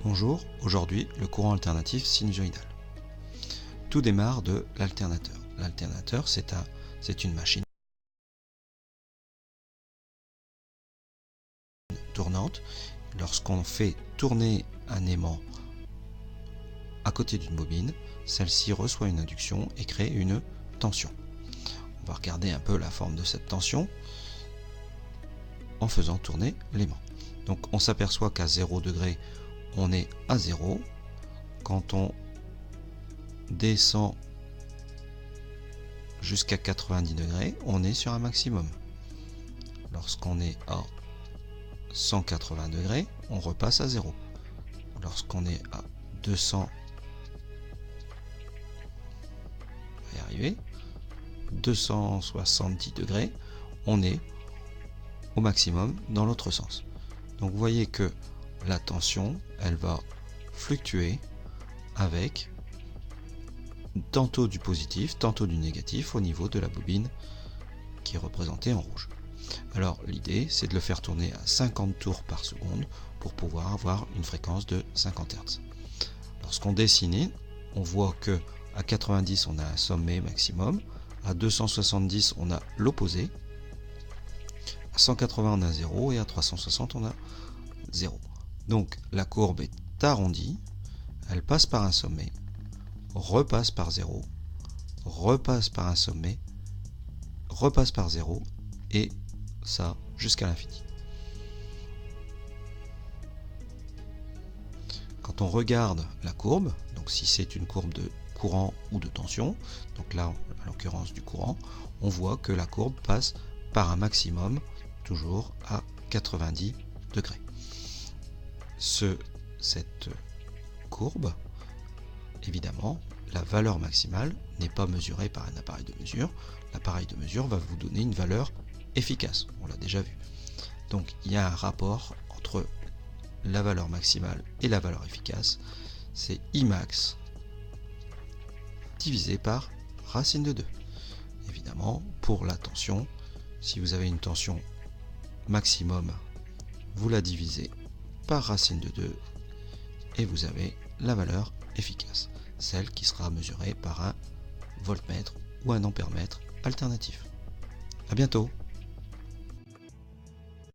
Bonjour, aujourd'hui le courant alternatif sinusoïdal. Tout démarre de l'alternateur. L'alternateur, c'est une machine tournante. Lorsqu'on fait tourner un aimant à côté d'une bobine, celle-ci reçoit une induction et crée une tension. On va regarder un peu la forme de cette tension en faisant tourner l'aimant. Donc on s'aperçoit qu'à 0 degré, on est à 0. Quand on descend jusqu'à 90 degrés, on est sur un maximum. Lorsqu'on est à 180 degrés, on repasse à 0. Lorsqu'on est à 200, on va y arriver, 270 degrés, on est au maximum dans l'autre sens. Donc vous voyez que la tension, elle va fluctuer avec tantôt du positif, tantôt du négatif au niveau de la bobine qui est représentée en rouge. Alors l'idée, c'est de le faire tourner à 50 tours par seconde pour pouvoir avoir une fréquence de 50 Hz. Lorsqu'on dessine, on voit que à 90 on a un sommet maximum, à 270 on a l'opposé, à 180 on a 0 et à 360 on a 0. Donc la courbe est arrondie, elle passe par un sommet, repasse par 0, repasse par un sommet, repasse par 0 et ça jusqu'à l'infini. Quand on regarde la courbe, donc si c'est une courbe de courant ou de tension, donc là en l'occurrence du courant, on voit que la courbe passe par un maximum toujours à 90 degrés. Cette courbe, évidemment, la valeur maximale n'est pas mesurée par un appareil de mesure. L'appareil de mesure va vous donner une valeur efficace, on l'a déjà vu. Donc il y a un rapport entre la valeur maximale et la valeur efficace, c'est Imax divisé par racine de 2. Évidemment, pour la tension, si vous avez une tension maximum, vous la divisez par racine de 2 et vous avez la valeur efficace, celle qui sera mesurée par un voltmètre ou un ampèremètre alternatif. À bientôt.